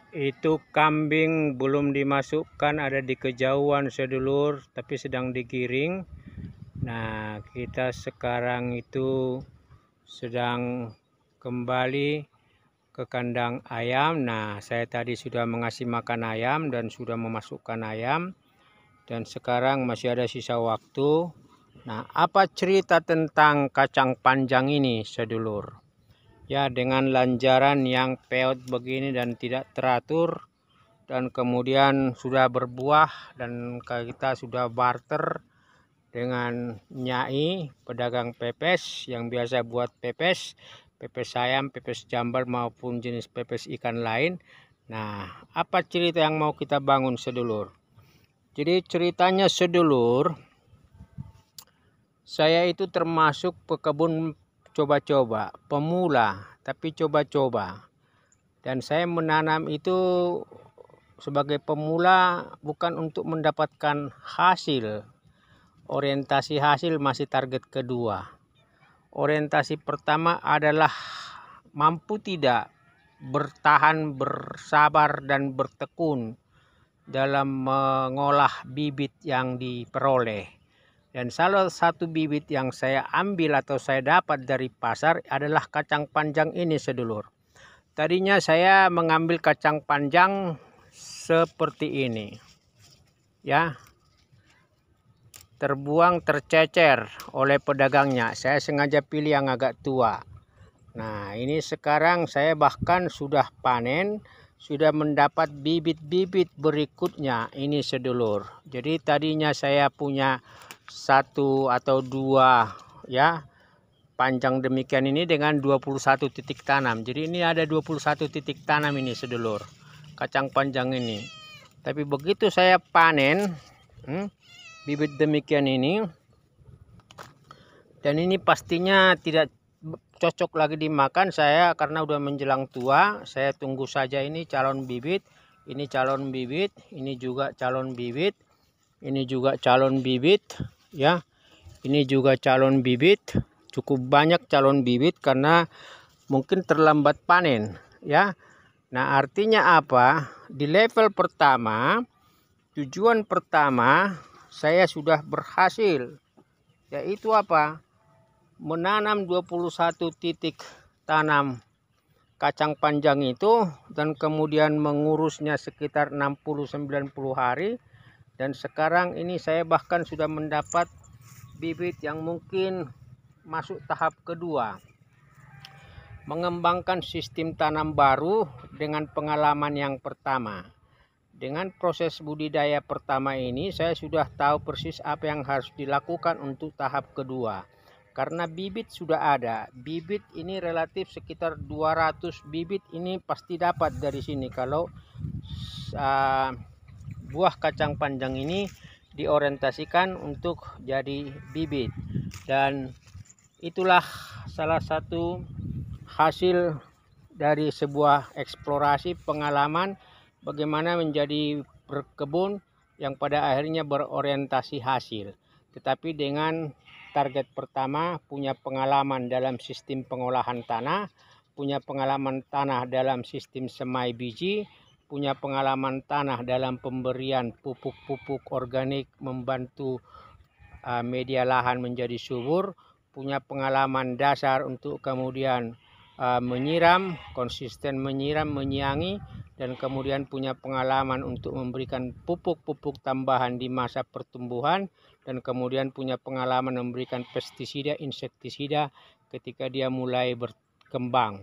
Itu kambing belum dimasukkan, ada di kejauhan sedulur, tapi sedang digiring. Nah, kita sekarang itu sedang kembali ke kandang ayam. Nah, saya tadi sudah mengasih makan ayam dan sudah memasukkan ayam. Dan sekarang masih ada sisa waktu. Nah, apa cerita tentang kacang panjang ini, sedulur? Ya, dengan lanjaran yang peot begini dan tidak teratur, dan kemudian sudah berbuah, dan kita sudah barter dengan Nyai pedagang pepes yang biasa buat pepes ayam, pepes jambal maupun jenis pepes ikan lain. Nah, apa cerita yang mau kita bangun, sedulur? Jadi ceritanya, sedulur, saya itu termasuk pekebun coba-coba, pemula tapi coba-coba. Dan saya menanam itu sebagai pemula bukan untuk mendapatkan hasil. Orientasi hasil masih target kedua. Orientasi pertama adalah mampu tidak bertahan, bersabar, dan bertekun dalam mengolah bibit yang diperoleh. Dan salah satu bibit yang saya ambil atau saya dapat dari pasar adalah kacang panjang ini, sedulur. Tadinya saya mengambil kacang panjang seperti ini, ya, terbuang, tercecer oleh pedagangnya. Saya sengaja pilih yang agak tua. Nah, ini sekarang saya bahkan sudah panen, sudah mendapat bibit-bibit berikutnya ini, sedulur. Jadi tadinya saya punya satu atau dua, ya, panjang demikian ini dengan 21 titik tanam. Jadi ini ada 21 titik tanam ini, sedulur, kacang panjang ini. Tapi begitu saya panen bibit demikian ini, dan ini pastinya tidak cocok lagi dimakan saya karena udah menjelang tua. Saya tunggu saja ini calon bibit, ini calon bibit, ini juga calon bibit, ini juga calon bibit, ya, ini juga calon bibit. Cukup banyak calon bibit karena mungkin terlambat panen, ya. Nah, artinya apa? Di level pertama, tujuan pertama saya sudah berhasil, yaitu apa? Menanam 21 titik tanam kacang panjang itu, dan kemudian mengurusnya sekitar 60-90 hari. Dan sekarang ini saya bahkan sudah mendapat bibit yang mungkin masuk tahap kedua, mengembangkan sistem tanam baru dengan pengalaman yang pertama. Dengan proses budidaya pertama ini saya sudah tahu persis apa yang harus dilakukan untuk tahap kedua. Karena bibit sudah ada. Bibit ini relatif sekitar 200 bibit ini pasti dapat dari sini kalau buah kacang panjang ini diorientasikan untuk jadi bibit. Dan itulah salah satu hasil dari sebuah eksplorasi pengalaman bagaimana menjadi berkebun yang pada akhirnya berorientasi hasil. Tetapi dengan target pertama, punya pengalaman dalam sistem pengolahan tanah, punya pengalaman tanah dalam sistem semai biji, punya pengalaman tanah dalam pemberian pupuk-pupuk organik membantu media lahan menjadi subur, punya pengalaman dasar untuk kemudian menyiram, konsisten menyiram, menyiangi, dan kemudian punya pengalaman untuk memberikan pupuk-pupuk tambahan di masa pertumbuhan, dan kemudian punya pengalaman memberikan pestisida, insektisida ketika dia mulai berkembang,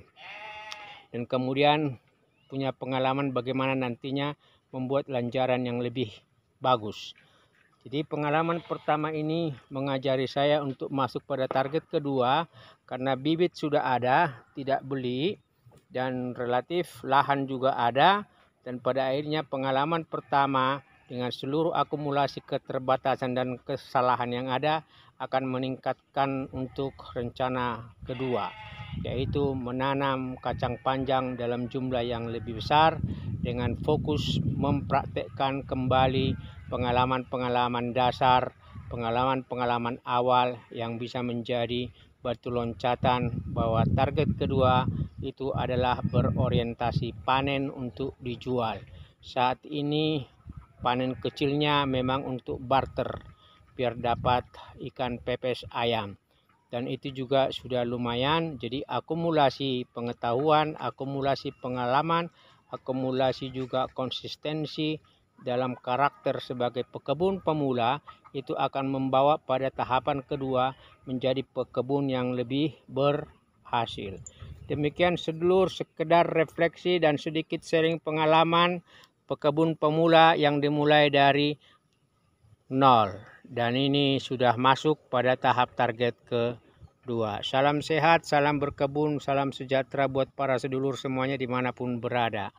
dan kemudian punya pengalaman bagaimana nantinya membuat lanjaran yang lebih bagus. Jadi pengalaman pertama ini mengajari saya untuk masuk pada target kedua karena bibit sudah ada, tidak beli, dan relatif lahan juga ada. Dan pada akhirnya pengalaman pertama dengan seluruh akumulasi keterbatasan dan kesalahan yang ada akan meningkatkan untuk rencana kedua, yaitu menanam kacang panjang dalam jumlah yang lebih besar dengan fokus mempraktekkan kembali pengalaman-pengalaman dasar, pengalaman-pengalaman awal yang bisa menjadi batu loncatan bahwa target kedua itu adalah berorientasi panen untuk dijual. Saat ini panen kecilnya memang untuk barter biar dapat ikan pepes ayam, dan itu juga sudah lumayan. Jadi akumulasi pengetahuan, akumulasi pengalaman, akumulasi juga konsistensi dalam karakter sebagai pekebun pemula itu akan membawa pada tahapan kedua menjadi pekebun yang lebih berhasil. Demikian sedulur, sekedar refleksi dan sedikit sharing pengalaman pekebun pemula yang dimulai dari nol, dan ini sudah masuk pada tahap target kedua. Salam sehat, salam berkebun, salam sejahtera buat para sedulur semuanya dimanapun berada.